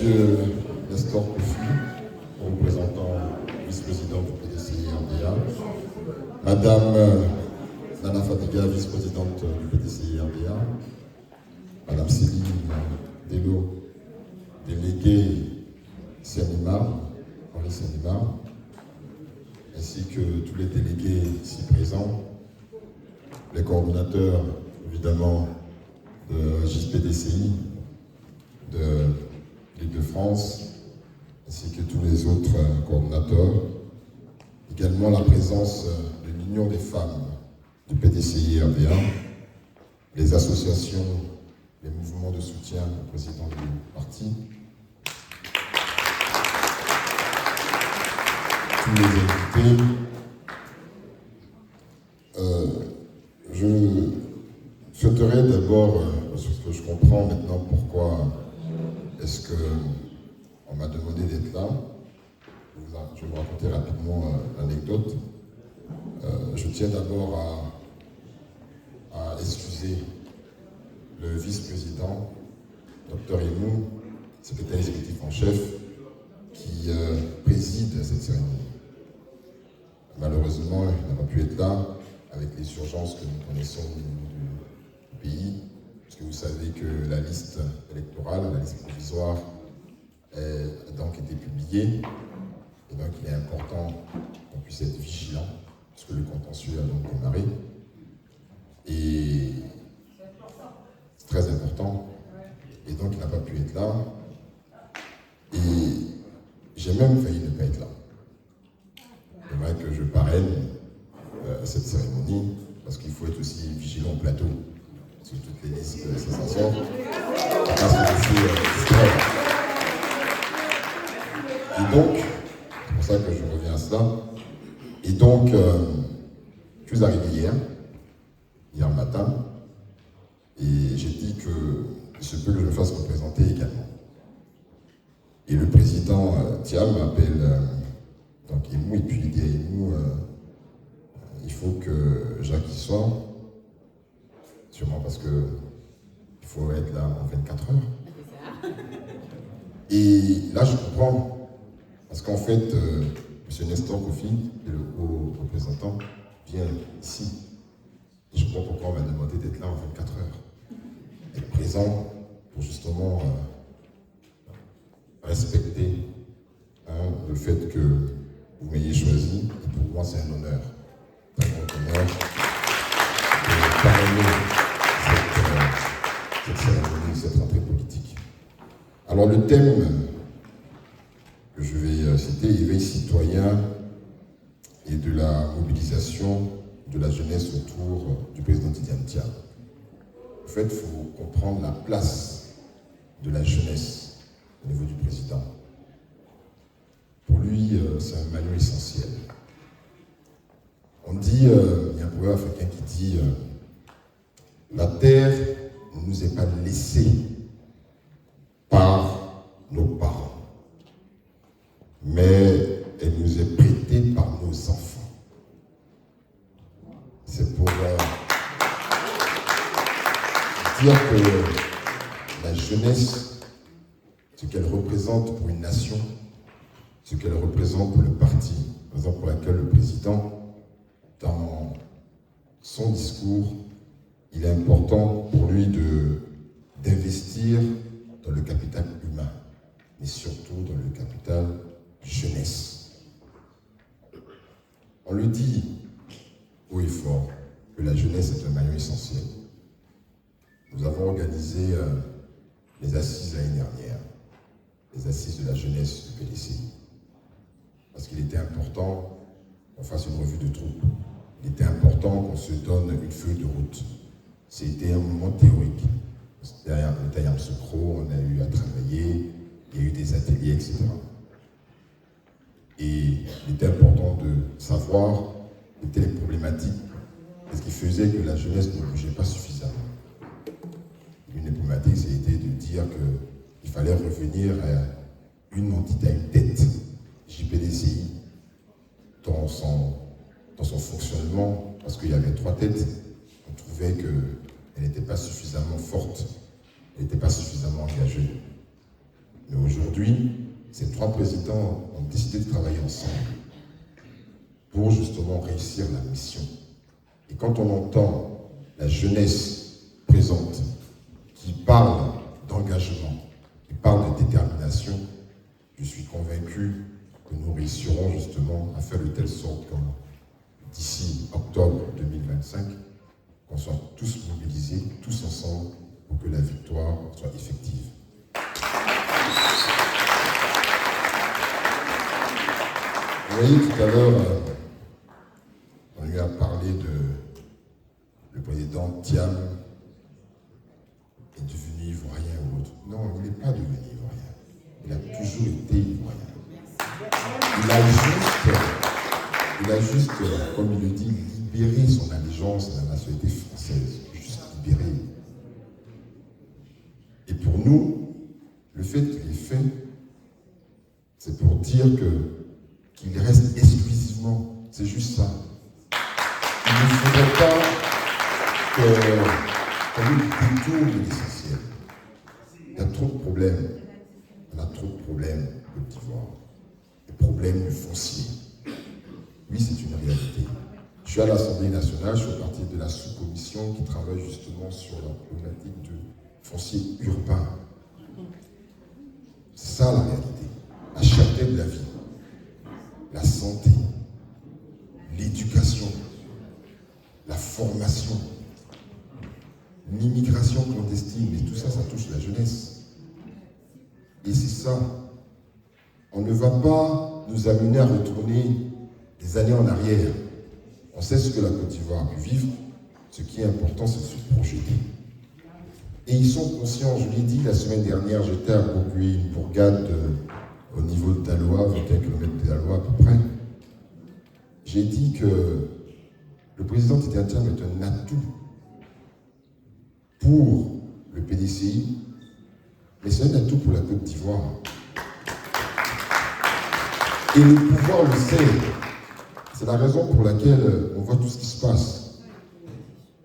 Monsieur Nestor Kofi, représentant vice-président du PDCI-RDA, Madame Nana Fadiga, vice-présidente du PDCI-RDA, Madame Céline Delo, déléguée Sénima, Henri Sénima, ainsi que tous les délégués ici présents, les coordonnateurs évidemment de JPDCI, de l'Île-de-France, ainsi que tous les autres coordonnateurs. Également la présence de l'Union des femmes du PDCI-RDA, les associations, les mouvements de soutien au président du parti, tous les invités. Je souhaiterais d'abord, parce que je comprends maintenant pourquoi est-ce qu'on m'a demandé d'être là. Je vais vous raconter rapidement l'anecdote. Je tiens d'abord à excuser le vice-président, Dr Emou, secrétaire exécutif en chef, qui préside cette cérémonie. Malheureusement, il n'a pas pu être là avec les urgences que nous connaissons au niveau du pays, puisque vous savez que la liste électorale, la liste provisoire, a donc été publiée. Et donc, il est important qu'on puisse être vigilant, puisque le contentieux a donc démarré. Et c'est très important. Et donc, il n'a pas pu être là. Et j'ai même failli ne pas être là. C'est vrai que je parraine cette cérémonie, parce qu'il faut être aussi vigilant au plateau sur toutes les listes de sensations. Parce que je suis distrait. Et donc, c'est pour ça que je reviens à cela. Et donc, je suis arrivé hier matin, et j'ai dit que il se peut que je me fasse représenter également. Et le président Thiam m'appelle donc Emou, et puis il dit à Emou, il faut que Jacques y soit, sûrement parce que il faut être là en 24 heures. Et là, je comprends, parce qu'en fait, M. Nestor Kofi, le haut représentant, vient ici. Et je comprends pourquoi on m'a demandé d'être là en 24 heures. Être présent pour justement respecter le fait que vous m'ayez choisi. Et pour moi, c'est un honneur. C'est un grand honneur de parrainer cette cérémonie, cette rentrée politique. Alors, le thème que je vais citer, éveil citoyen et de la mobilisation de la jeunesse autour du président Tidiane Thiam. En fait, il faut comprendre la place de la jeunesse au niveau du président. Pour lui, c'est un maillon essentiel. On dit, il y a un proverbe africain qui dit la terre ne nous est pas laissée par nos parents, mais elle nous est prêtée par nos enfants. C'est pour dire que la jeunesse, ce qu'elle représente pour une nation, ce qu'elle représente pour le parti, raison pour laquelle le président, dans son discours, il est important pour lui d'investir dans le capital humain, mais surtout dans le capital jeunesse. On le dit haut et fort que la jeunesse est un maillon essentiel. Nous avons organisé les assises l'année dernière, les assises de la jeunesse du PDCI, parce qu'il était important qu'on fasse une revue de troupe. Il était important qu'on se donne une feuille de route. C'était un moment théorique. Derrière Yamsoukro, on a eu à travailler, il y a eu des ateliers, etc. Et il était important de savoir quelles étaient les problématiques, ce qui faisait que la jeunesse ne bougeait pas suffisamment. Une des problématiques, c'était de dire qu'il fallait revenir à une entité, à une tête, JPDCI, dans son fonctionnement, parce qu'il y avait 3 têtes. On trouvait qu'elle n'était pas suffisamment forte, elle n'était pas suffisamment engagée. Mais aujourd'hui, ces 3 présidents ont décidé de travailler ensemble pour justement réussir la mission. Et quand on entend la jeunesse présente qui parle d'engagement, qui parle de détermination, je suis convaincu que nous réussirons justement à faire de telle sorte que d'ici octobre 2025, qu'on soit tous mobilisés, tous ensemble, pour que la victoire soit effective. Vous voyez, tout à l'heure, on lui a parlé le président Thiam est devenu ivoirien ou autre. Non, il n'est pas devenu ivoirien. Il a toujours été ivoirien. Il a juste, comme il le dit, libéré son allégeance à la nationalité française. Juste libéré. Et pour nous, le fait qu'il ait fait, c'est pour dire qu'il reste exclusivement. C'est juste ça. Il ne faudrait pas qu'on détourne l'essentiel. Il y a trop de problèmes. On a trop de problèmes en Côte d'Ivoire. Les problèmes du foncier. Oui, c'est une réalité. Je suis à l'Assemblée nationale, je fais partie de la sous-commission qui travaille justement sur la problématique du foncier urbain. C'est ça la réalité. La cherté de la vie, la santé, l'éducation, la formation, l'immigration clandestine, mais tout ça, ça touche la jeunesse. Et c'est ça. On ne va pas nous amener à retourner des années en arrière. On sait ce que la Côte d'Ivoire a pu vivre. Ce qui est important, c'est de se projeter. Et ils sont conscients, je l'ai dit la semaine dernière, j'étais à Bokué, une bourgade au niveau de Daloa, 21 km de Daloa à peu près. J'ai dit que le président Titi Thiam est un atout pour le PDCI, mais c'est un atout pour la Côte d'Ivoire. Et le pouvoir le sait. C'est la raison pour laquelle on voit tout ce qui se passe.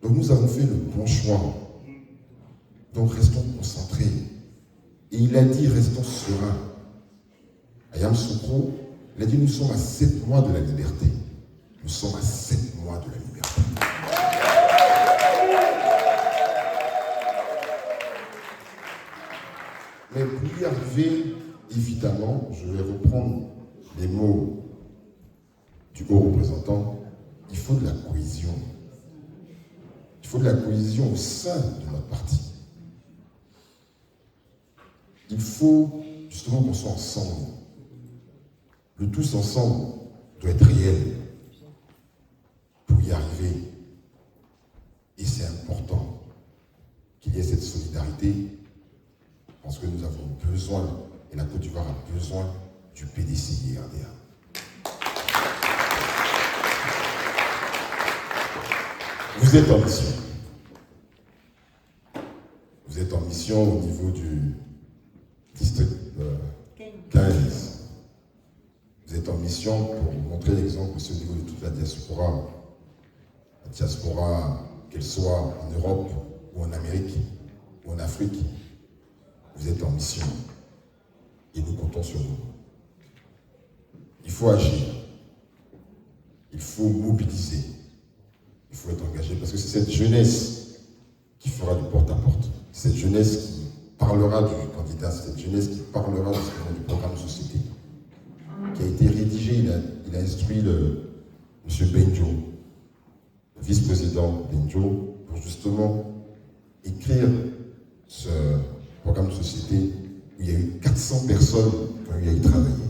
Donc nous avons fait le bon choix. Donc restons concentrés. Et il a dit, restons sereins. Ayam Sokro, il a dit, nous sommes à 7 mois de la liberté. Nous sommes à 7 mois de la liberté. Mais pour y arriver, évidemment, je vais reprendre les mots du haut représentant, il faut de la cohésion. Il faut de la cohésion au sein de notre parti. Il faut justement qu'on soit ensemble. Le tous ensemble doit être réel pour y arriver. Et c'est important qu'il y ait cette solidarité parce que nous avons besoin, et la Côte d'Ivoire a besoin du PDCI-RDA. Vous êtes en mission. Vous êtes en mission au niveau du district 15. Vous êtes en mission pour montrer l'exemple aussi au niveau de toute la diaspora. La diaspora, qu'elle soit en Europe ou en Amérique ou en Afrique. Vous êtes en mission. Et nous comptons sur vous. Il faut agir. Il faut mobiliser. Il faut être engagé parce que c'est cette jeunesse qui fera du porte-à-porte. Cette jeunesse qui parlera du candidat, cette jeunesse qui parlera du programme de société qui a été rédigé. Il a instruit M. Benjo, le vice-président Benjo, pour justement écrire ce programme de société où il y a eu 400 personnes qui ont eu à y travailler.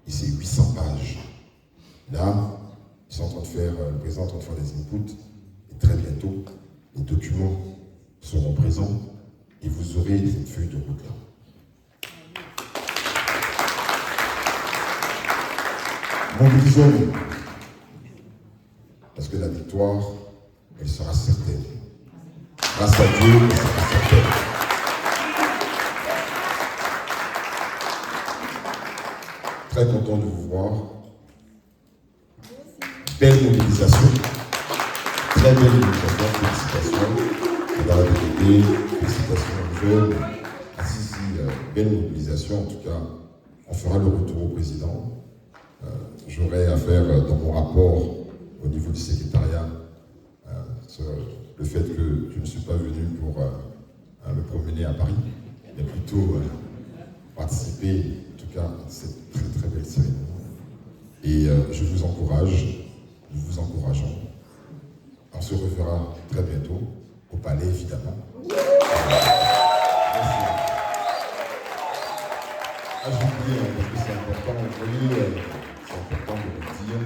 Et c'est 800 pages. Là, ils sont en train de faire, le président est en train de faire des inputs, et très bientôt, les documents seront présents et vous aurez cette feuille de route là. Mobilisons-nous, parce que la victoire, elle sera certaine. Grâce à Dieu, elle sera certaine. Très content de vous voir. Belle mobilisation. Très belle mobilisation. Félicitations. Madame la députée, félicitations aux jeunes. Ici, belle mobilisation. En tout cas, on fera le retour au président. J'aurai à faire dans mon rapport au niveau du secrétariat sur le fait que je ne suis pas venu pour me promener à Paris, mais plutôt participer, en tout cas, à cette très très belle cérémonie. Et je vous encourage, nous vous encourageons. On se reverra très bientôt, au palais évidemment. Merci. J'ai oublié, parce que c'est important, vous voyez, c'est important de le dire.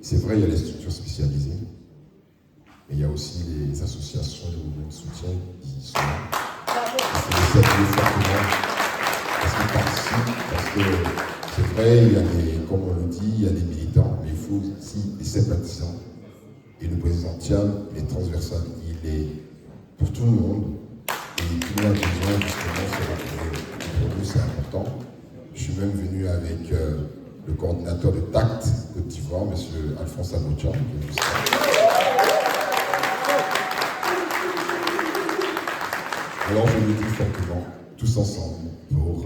C'est vrai, il y a les structures spécialisées, mais il y a aussi les associations, les mouvements de soutien qui sont là. Il faut les saluer fortement, parce qu'ils participent, parce que c'est vrai, il y a des, comme on le dit, il y a des militants, mais il faut aussi des sympathisants. Et le président Thiam, il est transversal, il est pour tout le monde, et tout le monde a besoin justement de se retrouver. Pour nous, c'est important. Je suis même venu avec le coordinateur de TACT Côte d'Ivoire, M. Alphonse Abouchan. Alors je le dis fortement, tous ensemble, pour